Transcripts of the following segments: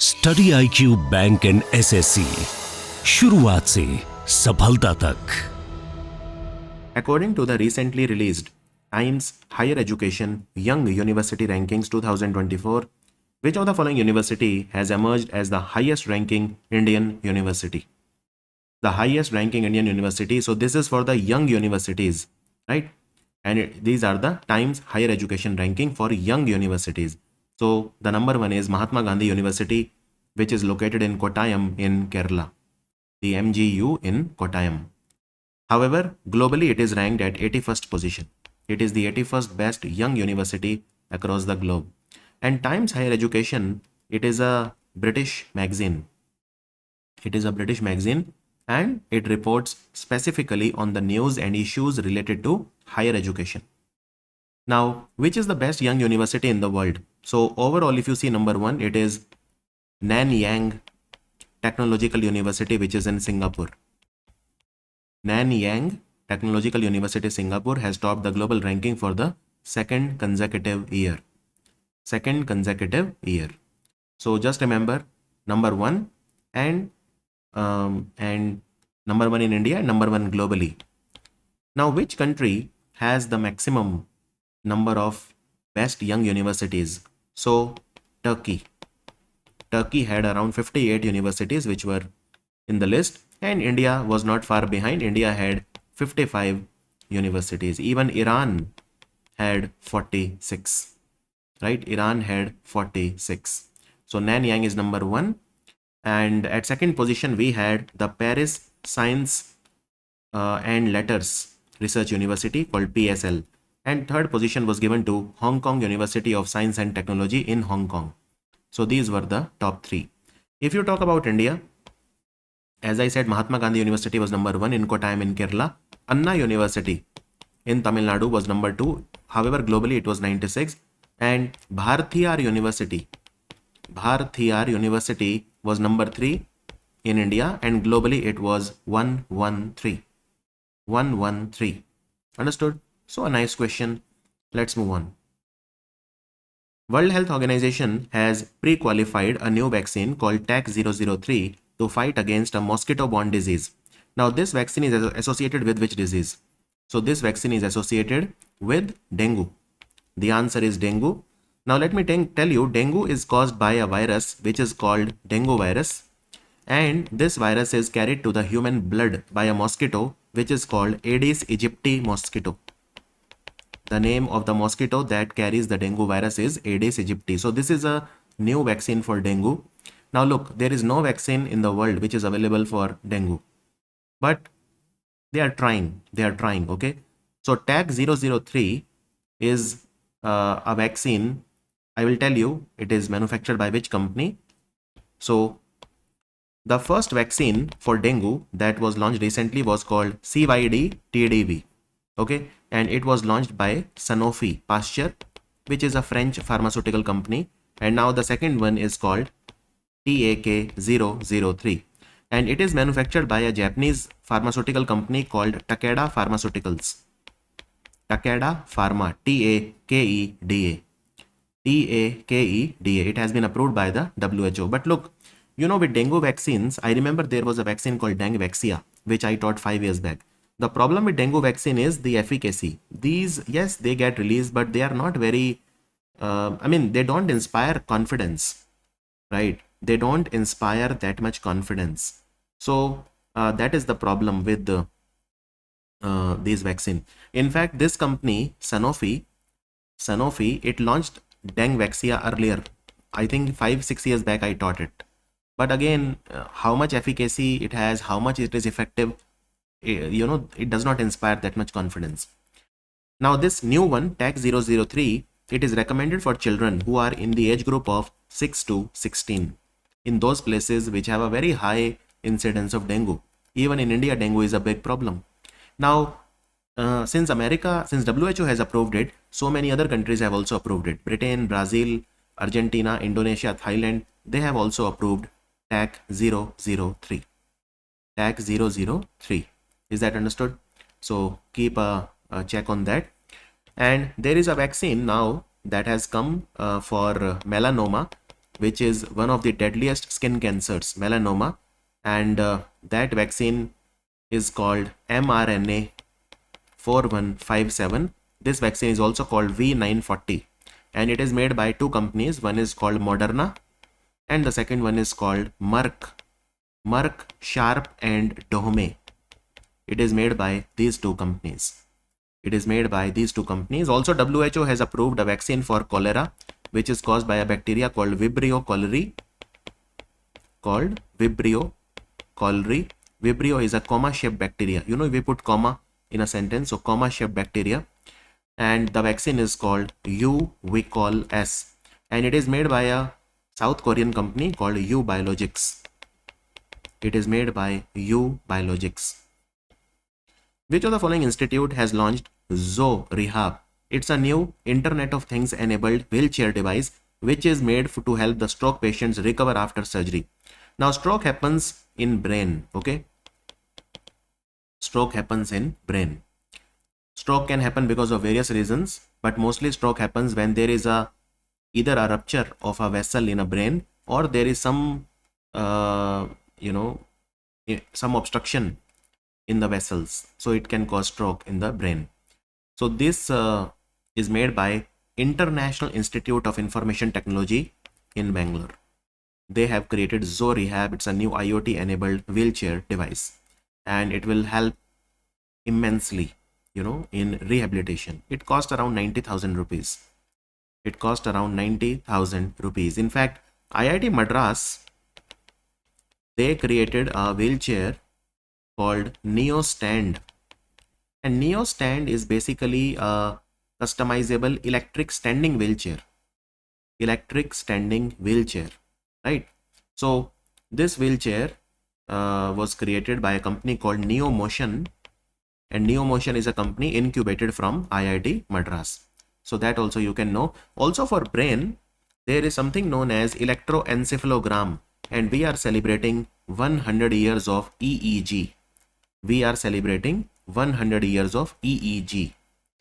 Study IQ bank and SSC, शुरुआत से सफलता तक। According to the recently released Times Higher Education Young University Rankings 2024, which of the following university has emerged as the highest ranking Indian university? The highest ranking Indian university. So this is for the young universities, right? And these are the Times Higher Education ranking for young universities. So the number one is Mahatma Gandhi University, which is located in Kottayam in Kerala. The MGU in Kottayam. However, globally it is ranked at 81st position. It is the 81st best young university across the globe. And Times Higher Education, it is a British magazine. It is a British magazine and it reports specifically on the news and issues related to higher education. Now, which is the best young university in the world? So overall, if you see number one, it is Nanyang Technological University, which is in Singapore. Nanyang Technological University Singapore has topped the global ranking for the second consecutive year. Second consecutive year. So just remember number one and number one in India and number one globally. Now, which country has the maximum number of best young universities? So Turkey. Turkey had around 58 universities which were in the list, and India was not far behind. India had 55 universities. Even Iran had 46, right? Iran had 46. So Nanyang is number one. And at second position, we had the Paris Science and Letters Research University called PSL. And third position was given to Hong Kong University of Science and Technology in Hong Kong. So these were the top three. If you talk about India, as I said, Mahatma Gandhi University was number one in Kottayam in Kerala. Anna University in Tamil Nadu was number two. However, globally it was 96. And Bhartiyar University was number three in India, and globally it was 113. 113. Understood? So a nice question. Let's move on. World Health Organization has pre-qualified a new vaccine called TAC-003 to fight against a mosquito-borne disease. Now this vaccine is associated with which disease? So this vaccine is associated with dengue. The answer is dengue. Now let me tell you, dengue is caused by a virus which is called dengue virus, and this virus is carried to the human blood by a mosquito which is called Aedes aegypti mosquito. The name of the mosquito that carries the dengue virus is Aedes aegypti. So this is a new vaccine for dengue. Now look, there is no vaccine in the world which is available for dengue, but they are trying, okay? So TAC-003 is a vaccine. I will tell you it is manufactured by which company. So the first vaccine for dengue that was launched recently was called CYD-TDV, okay? And it was launched by Sanofi Pasteur, which is a French pharmaceutical company. And now the second one is called TAK-003. And it is manufactured by a Japanese pharmaceutical company called Takeda Pharmaceuticals. Takeda Pharma, TAKEDA. TAKEDA. It has been approved by the WHO. But look, you know, with dengue vaccines, I remember there was a vaccine called Dengvexia, which I taught 5 years back. The problem with dengue vaccine is the efficacy. These, yes, they get released, but they are not very, they don't inspire confidence, right? They don't inspire that much confidence. So that is the problem with these vaccine. In fact, this company, Sanofi, it launched Dengvexia earlier. I think 5-6 years back I taught it. But again, how much efficacy it has, how much it is effective, you know, it does not inspire that much confidence. Now this new one, TAC-003, it is recommended for children who are in the age group of 6 to 16 in those places which have a very high incidence of dengue. Even in India, dengue is a big problem. Now, since WHO has approved it, so many other countries have also approved it. Britain, Brazil, Argentina, Indonesia, Thailand, they have also approved TAC-003. TAC-003. Is that understood? So keep a check on that. And there is a vaccine now that has come for melanoma, which is one of the deadliest skin cancers, melanoma, and that vaccine is called mRNA 4157. This vaccine is also called V940, and it is made by two companies. One is called Moderna and the second one is called Merck Sharp and Dohme. It is made by these two companies. Also, WHO has approved a vaccine for cholera, which is caused by a bacteria called Vibrio cholerae. Vibrio is a comma-shaped bacteria. You know, we put comma in a sentence, so comma-shaped bacteria. And the vaccine is called U-Vicol-S. And it is made by a South Korean company called U Biologics. Which of the following institute has launched Zo Rehab? It's a new Internet of Things enabled wheelchair device which is made to help the stroke patients recover after surgery. Now, stroke happens in brain, okay? Stroke happens in brain. Stroke can happen because of various reasons, but mostly stroke happens when there is either a rupture of a vessel in a brain or there is some obstruction in the vessels, so it can cause stroke in the brain. So this is made by International Institute of Information Technology in Bangalore. They have created Zo Rehab. It's a new IoT enabled wheelchair device, and it will help immensely, in rehabilitation. It cost around 90,000 rupees. In fact, IIT Madras, they created a wheelchair called Neo Stand, and Neo Stand is basically a customizable electric standing wheelchair, right? So this wheelchair was created by a company called Neo Motion, and Neo Motion is a company incubated from IIT Madras. So that also you can know. Also for brain, there is something known as electroencephalogram, and we are celebrating 100 years of EEG.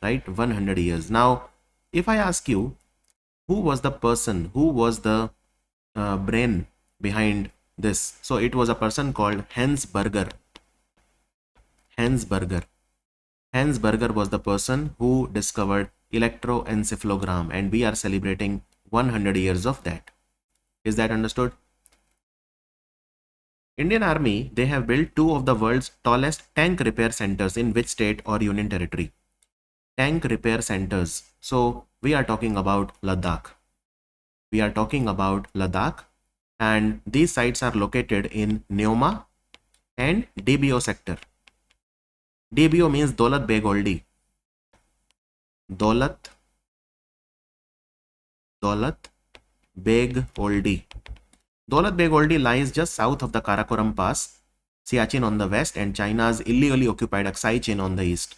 Right? 100 years. Now, if I ask you, who was the brain behind this? So it was a person called Hans Berger. Hans Berger was the person who discovered electroencephalogram, and we are celebrating 100 years of that. Is that understood? Indian Army, they have built two of the world's tallest tank repair centers in which state or union territory? Tank repair centers. So we are talking about Ladakh. And these sites are located in Neoma and DBO sector. DBO means Daulat Beg Oldi. Daulat Beg Oldi. Daulat Beg Oldi lies just south of the Karakoram Pass, Siachen on the west, and China's illegally occupied Aksai Chin on the east.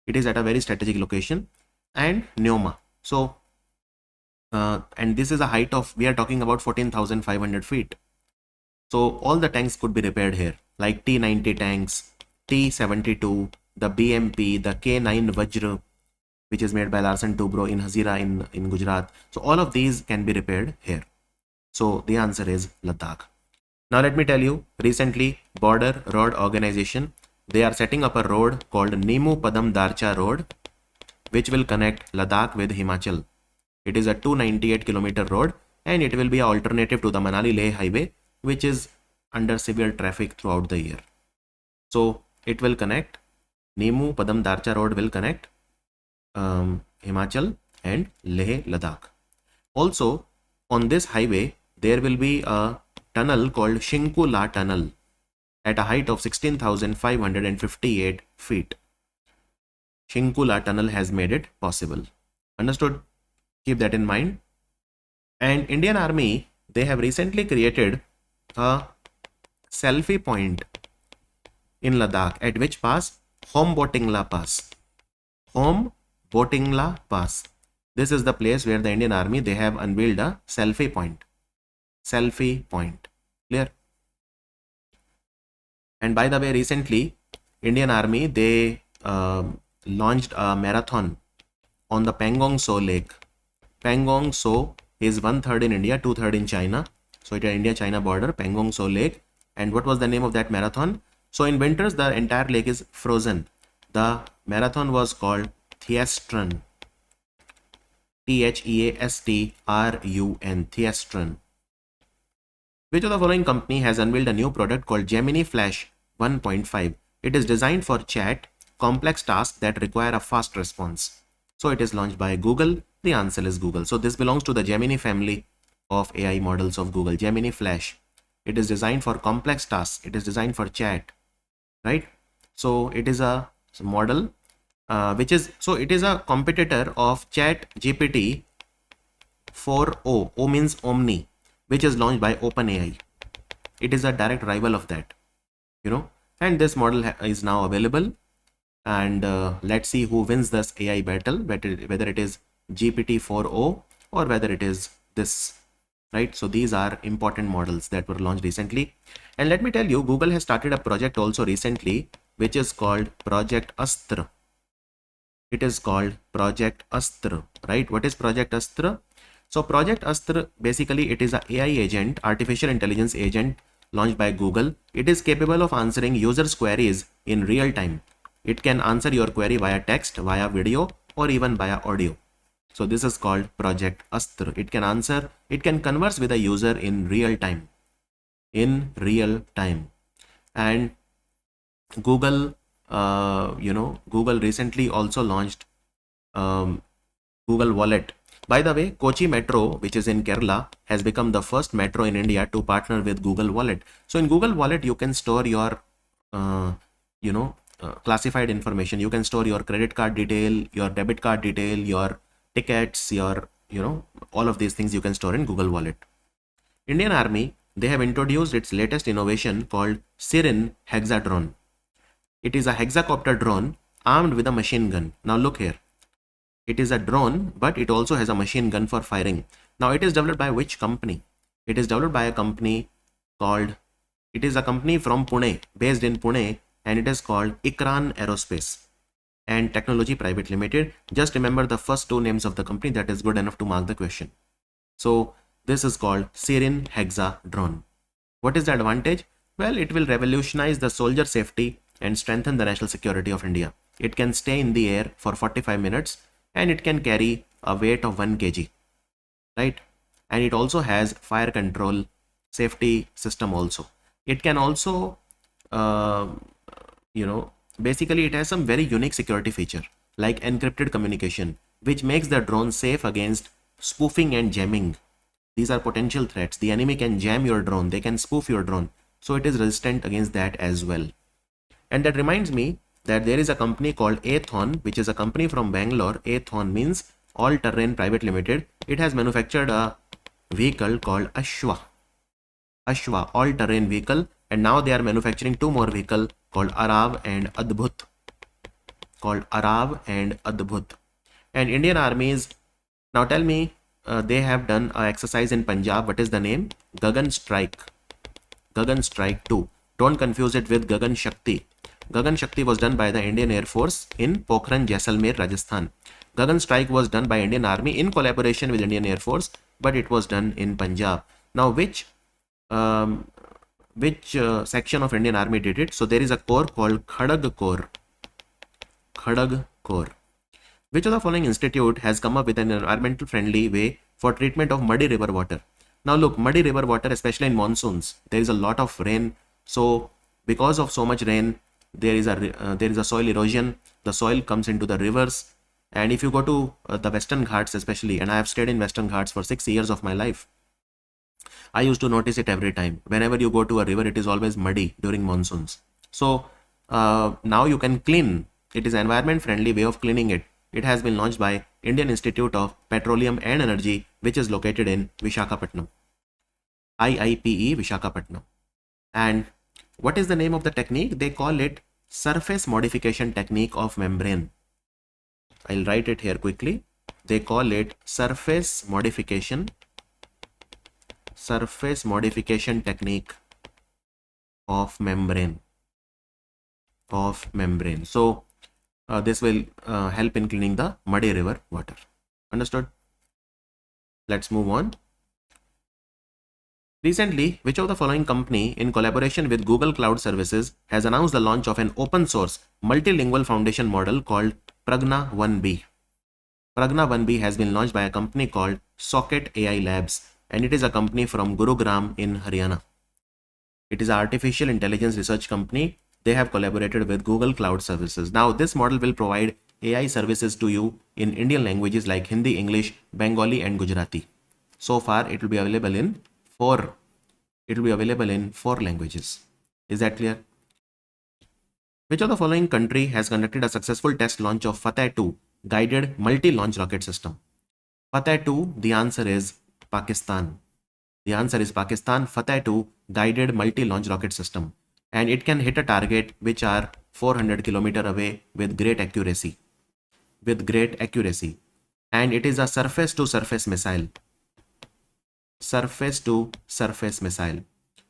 It is at a very strategic location. And Neoma. So, and this is a height of, we are talking about 14,500 feet. So all the tanks could be repaired here, like T-90 tanks, T-72, the BMP, the K-9 Vajra, which is made by Larsen Toubro in Hazira in Gujarat. So all of these can be repaired here. So the answer is Ladakh. Now let me tell you, recently Border Road Organization, they are setting up a road called Nimu Padam Darcha Road, which will connect Ladakh with Himachal. It is a 298-kilometer road, and it will be an alternative to the Manali-Leh highway, which is under severe traffic throughout the year. So it will connect, Nimu Padam Darcha Road will connect Himachal and Leh Ladakh. Also on this highway, there will be a tunnel called Shinku La Tunnel at a height of 16,558 feet. Shinku La Tunnel has made it possible. Understood? Keep that in mind. And Indian Army, they have recently created a selfie point in Ladakh. At which pass? Hombotingla Pass. Hombotingla Pass. This is the place where the Indian Army, they have unveiled a selfie point. Clear? And by the way, recently Indian Army, they launched a marathon on the Pangong Tso Lake. Pangong Tso is 1/3 in India, 2/3 in China. So it is India-China border, Pangong Tso Lake. And what was the name of that marathon? So in winters, the entire lake is frozen. The marathon was called Theastrun. Theastrun. Theastrun. Which of the following company has unveiled a new product called Gemini Flash 1.5? It is designed for chat, complex tasks that require a fast response. So it is launched by Google. The answer is Google. So this belongs to the Gemini family of AI models of Google. Gemini Flash. It is designed for complex tasks. It is designed for chat, right? So it is a model so it is a competitor of Chat GPT 4o. O means Omni, which is launched by OpenAI. It is a direct rival of that, and this model is now available. And let's see who wins this AI battle, whether it is GPT 4o or whether it is this, right? So these are important models that were launched recently. And let me tell you, Google has started a project also recently, which is called Project Astra. It is called Project Astra, right? What is Project Astra? So Project Astra, basically it is a AI agent, artificial intelligence agent launched by Google. It is capable of answering users' queries in real time. It can answer your query via text, via video, or even via audio. So this is called Project Astra. It can converse with a user in real time. And Google, Google recently also launched Google Wallet. By the way, Kochi Metro, which is in Kerala, has become the first metro in India to partner with Google Wallet. So in Google Wallet, you can store your, classified information. You can store your credit card detail, your debit card detail, your tickets, your, all of these things you can store in Google Wallet. Indian Army, they have introduced its latest innovation called Sirin Hexadrone. It is a hexacopter drone armed with a machine gun. Now look here. It is a drone, but it also has a machine gun for firing. Now it is developed by which company? It is developed by a company from Pune, based in Pune, and it is called Ikran Aerospace and Technology Private Limited. Just remember the first two names of the company. That is good enough to mark the question. So this is called Sirin Hexa drone. What is the advantage? Well, it will revolutionize the soldier safety and strengthen the national security of India. It can stay in the air for 45 minutes and it can carry a weight of 1 kg, right? And it also has fire control safety system also. It can also, basically it has some very unique security feature like encrypted communication, which makes the drone safe against spoofing and jamming. These are potential threats. The enemy can jam your drone, they can spoof your drone. So it is resistant against that as well. And that reminds me that there is a company called Athon, which is a company from Bangalore. Athon means All Terrain Private Limited. It has manufactured a vehicle called Ashwa, all terrain vehicle. And now they are manufacturing two more vehicles called Arav and Adbhut. And Indian armies, now tell me, they have done an exercise in Punjab. What is the name? Gagan Strike 2. Don't confuse it with Gagan Shakti. Gagan Shakti was done by the Indian Air Force in Pokhran, Jaisalmer, Rajasthan. Gagan Strike was done by Indian Army in collaboration with Indian Air Force, but it was done in Punjab. Now, which section of Indian Army did it? So there is a corps called Khadag Corps. Which of the following institute has come up with an environmental friendly way for treatment of muddy river water? Now look, muddy river water, especially in monsoons, there is a lot of rain. So because of so much rain, there is a soil erosion. The soil comes into the rivers. And if you go to the Western Ghats especially, and I have stayed in Western Ghats for 6 years of my life, I used to notice it every time. Whenever you go to a river, it is always muddy during monsoons. So now you can clean. It is an environment friendly way of cleaning it. It has been launched by Indian Institute of Petroleum and Energy, which is located in Visakhapatnam. IIPE Visakhapatnam. And what is the name of the technique? They call it surface modification technique of membrane. I'll write it here quickly. They call it surface modification technique of membrane. So this will help in cleaning the muddy river water. Understood? Let's move on. Recently, which of the following company, in collaboration with Google Cloud Services, has announced the launch of an open source multilingual foundation model called Pragna 1B? Pragna 1B has been launched by a company called Socket AI Labs, and it is a company from Gurugram in Haryana. It is an artificial intelligence research company. They have collaborated with Google Cloud Services. Now, this model will provide AI services to you in Indian languages like Hindi, English, Bengali, and Gujarati. So far, it will be available in four. It will be available in 4 languages. Is that clear? Which of the following country has conducted a successful test launch of Fateh 2 guided multi-launch rocket system? Fateh 2, the answer is Pakistan. The answer is Pakistan. Fateh 2 guided multi-launch rocket system, and it can hit a target which are 400 km away with great accuracy. And it is a surface to surface missile.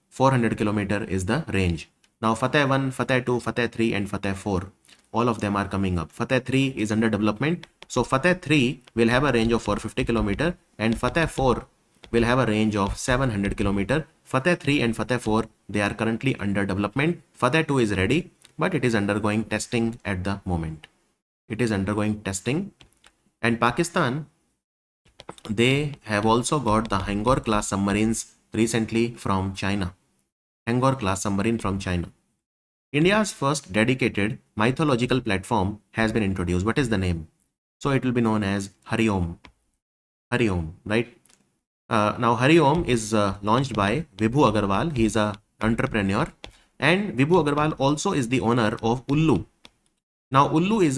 400 km is the range. Now Fateh 1, Fateh 2, Fateh 3 and Fateh 4, all of them are coming up. Fateh 3 is under development. So Fateh 3 will have a range of 450 km and Fateh 4 will have a range of 700 km. Fateh 3 and Fateh 4, they are currently under development. Fateh 2 is ready, but it is undergoing testing at the moment. It is undergoing testing. And Pakistan, they have also got the Hangor class submarines recently from China. Hangor class submarine from China. India's first dedicated mythological platform has been introduced. What is the name? So it will be known as Hari Om. Hari Om, right? Now Hari Om is launched by Vibhu Agarwal. He is a entrepreneur, and Vibhu Agarwal also is the owner of Ullu. Now Ullu is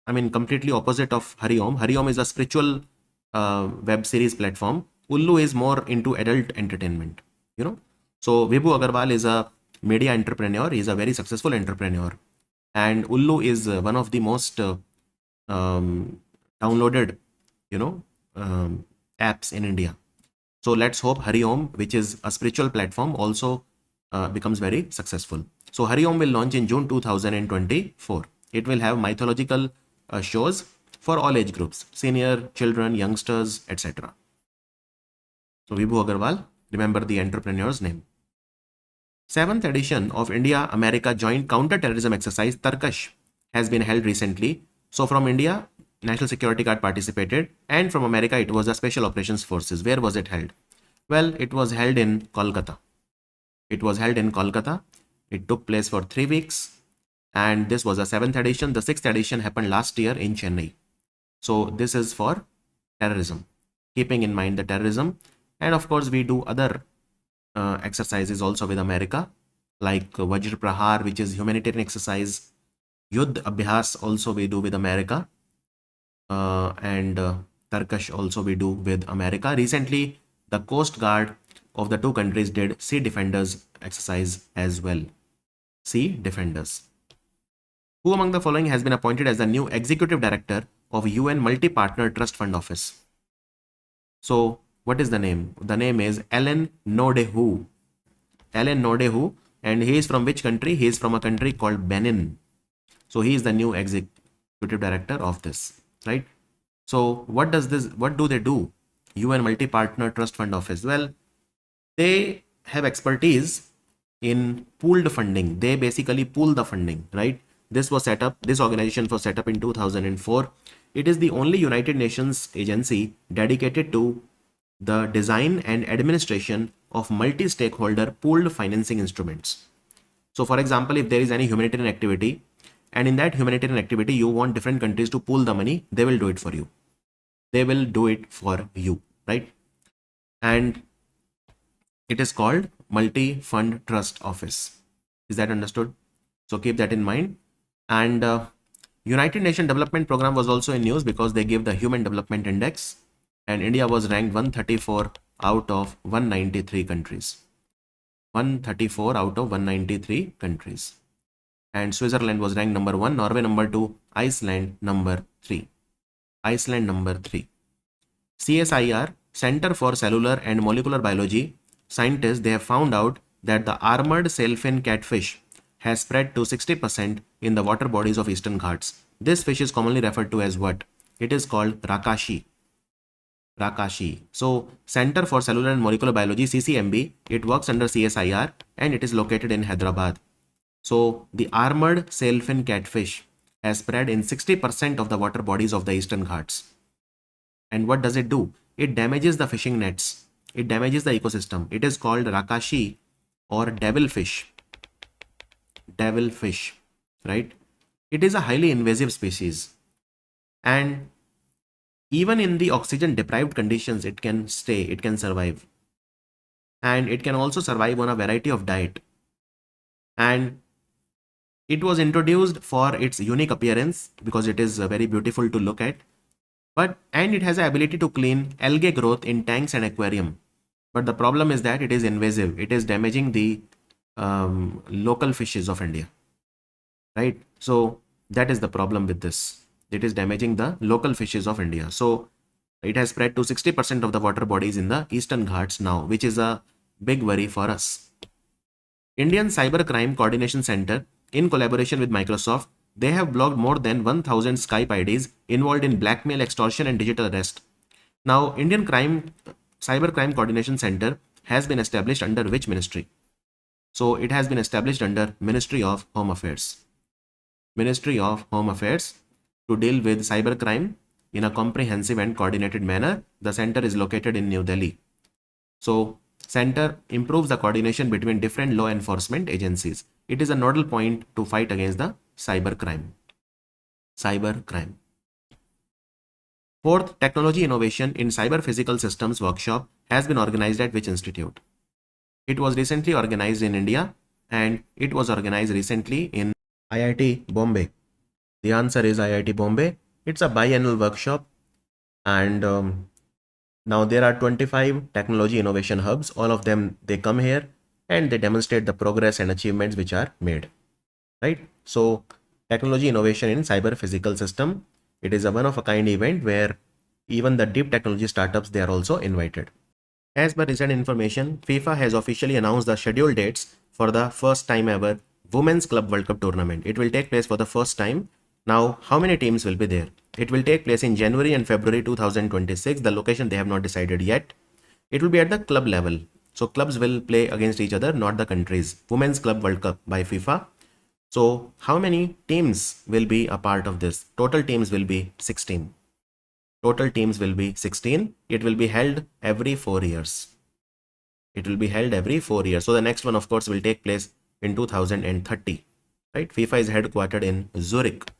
completely opposite of Hari Om. Hari Om is a spiritual web series platform. Ullu is more into adult entertainment, So Vibhu Agarwal is a media entrepreneur. He is a very successful entrepreneur. And Ullu is one of the most downloaded, apps in India. So let's hope Hari Om, which is a spiritual platform, also becomes very successful. So Hari Om will launch in June 2024. It will have mythological shows for all age groups, senior, children, youngsters, etc. So Vibhu Agarwal, remember the entrepreneur's name. 7th edition of India-America Joint Counter-Terrorism Exercise Tarkash has been held recently. So from India, National Security Guard participated, and from America, it was the Special Operations Forces. Where was it held? Well, it was held in Kolkata. It took place for 3 weeks, and this was a 7th edition. The 6th edition happened last year in Chennai. So this is for terrorism, keeping in mind the terrorism. And of course, we do other exercises also with America, like Vajra Prahar, which is humanitarian exercise. Yudh Abhyas also we do with America. And Tarkash also we do with America. Recently, the Coast Guard of the 2 countries did Sea Defenders exercise as well. Sea Defenders. Who among the following has been appointed as the new Executive Director of UN Multi-Partner Trust Fund Office? So, what is the name? The name is Alan Nodehu. And he is from which country? He is from a country called Benin. So, he is the new Executive Director of this, right? So, what do they do? UN Multi-Partner Trust Fund Office. Well, they have expertise in pooled funding. They basically pool the funding, right? This organization was set up in 2004. It is the only United Nations agency dedicated to the design and administration of multi-stakeholder pooled financing instruments. So for example, if there is any humanitarian activity, and in that humanitarian activity, you want different countries to pool the money, they will do it for you. Right? And it is called Multi-Fund Trust Office. Is that understood? So keep that in mind. And United Nations Development Program was also in news because they gave the Human Development Index, and India was ranked 134 out of 193 countries. 134 out of 193 countries. And Switzerland was ranked number 1, Norway number 2, Iceland number 3. CSIR, Center for Cellular and Molecular Biology, scientists, they have found out that the armored sailfin catfish has spread to 60% in the water bodies of Eastern Ghats. This fish is commonly referred to as what? It is called Rakashi. Rakashi. So Center for Cellular and Molecular Biology, CCMB, it works under CSIR and it is located in Hyderabad. So the armored sailfin catfish has spread in 60% of the water bodies of the Eastern Ghats. And what does it do? It damages the fishing nets. It damages the ecosystem. It is called Rakashi or devilfish. Devilfish, right? It is a highly invasive species. And even in the oxygen deprived conditions, it can stay, it can survive. And it can also survive on a variety of diet. And it was introduced for its unique appearance because it is very beautiful to look at. And it has the ability to clean algae growth in tanks and aquarium. But the problem is that it is invasive. It is damaging the local fishes of India, right? So that is the problem with this. It is damaging the local fishes of India. So it has spread to 60% of the water bodies in the Eastern Ghats now, which is a big worry for us. Indian Cybercrime Coordination Center, in collaboration with Microsoft, they have blocked more than 1,000 Skype IDs involved in blackmail, extortion, and digital arrest. Now, Indian Cybercrime Coordination Center has been established under which ministry? So, it has been established under Ministry of Home Affairs. Ministry of Home Affairs to deal with cybercrime in a comprehensive and coordinated manner. The center is located in New Delhi. So, center improves the coordination between different law enforcement agencies. It is a nodal point to fight against the cybercrime. Cybercrime. Fourth, Technology Innovation in Cyber Physical Systems workshop has been organized at which institute? It was recently organized in India and it was organized recently in IIT Bombay. The answer is IIT Bombay. It's a biannual workshop and now there are 25 technology innovation hubs. All of them, they come here and they demonstrate the progress and achievements which are made, right? So technology innovation in cyber physical system, it is a one of a kind event where even the deep technology startups, they are also invited. As per recent information, FIFA has officially announced the scheduled dates for the first time ever Women's Club World Cup tournament. It will take place for the first time. Now, how many teams will be there? It will take place in January and February 2026. The location they have not decided yet. It will be at the club level. So clubs will play against each other, not the countries. Women's Club World Cup by FIFA. So how many teams will be a part of this? Total teams will be 16. Total teams will be 16. It will be held every 4 years. It will be held every 4 years. So the next one, of course, will take place in 2030. Right? FIFA is headquartered in Zurich.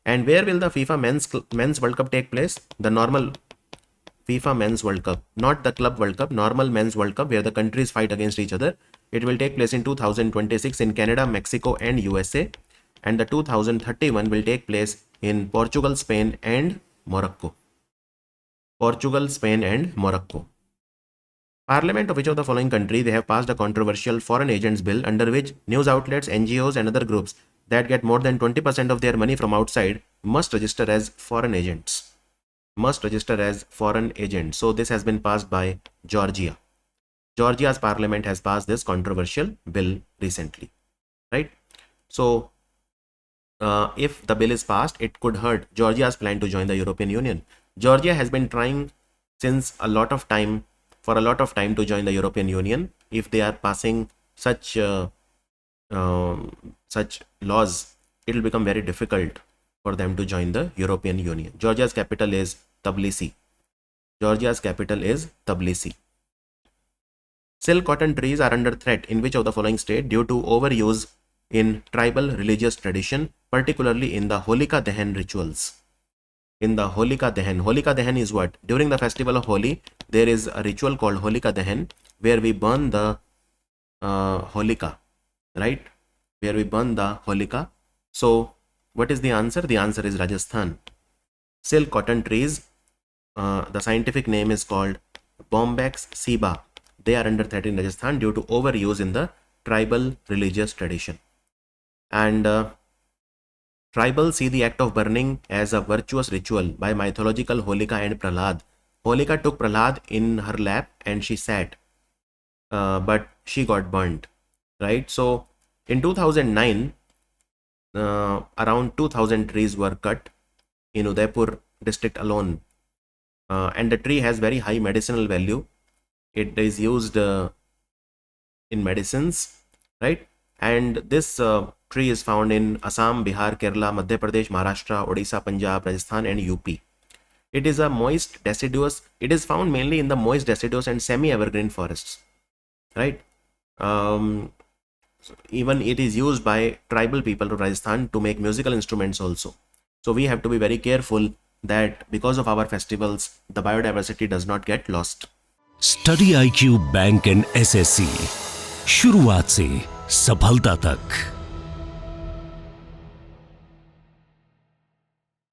And where will the FIFA men's World Cup take place? The normal FIFA Men's World Cup, not the Club World Cup, normal Men's World Cup where the countries fight against each other. It will take place in 2026 in Canada, Mexico and USA. And the 2031 will take place in Portugal, Spain and Morocco. Portugal, Spain and Morocco. Parliament of which of the following country they have passed a controversial foreign agents bill under which news outlets, NGOs and other groups that get more than 20% of their money from outside must register as foreign agents. Must register as foreign agents. So this has been passed by Georgia. Georgia's parliament has passed this controversial bill recently, right? So if the bill is passed, it could hurt Georgia's plan to join the European Union. Georgia has been trying since a lot of time to join the European Union. If they are passing such laws, it will become very difficult for them to join the European Union. Georgia's capital is Tbilisi. Georgia's capital is Tbilisi. Silk cotton trees are under threat in which of the following state due to overuse in tribal religious tradition, particularly in the Holika Dahan rituals? In the Holika Dahan is what? During the festival of Holi, there is a ritual called Holika Dahan where we burn the Holika, right? Where we burn the Holika. So what is the answer? The answer is Rajasthan. Silk cotton trees, the scientific name is called Bombax ceiba. They are under threat in Rajasthan due to overuse in the tribal religious tradition. And tribals see the act of burning as a virtuous ritual by mythological Holika and Prahlad. Holika took Prahlad in her lap and she sat, but she got burnt, right? So in 2009, around 2000 trees were cut in Udaipur district alone. and the tree has very high medicinal value. It is used in medicines, right? And this tree is found in Assam, Bihar, Kerala, Madhya Pradesh, Maharashtra, Odisha, Punjab, Rajasthan, and UP. It is a moist deciduous. It is found mainly in the moist deciduous and semi-evergreen forests, right? Even it is used by tribal people of Rajasthan to make musical instruments also. So we have to be very careful that because of our festivals, the biodiversity does not get lost. Study IQ bank and SSC, शुरुआत से सफलता तक।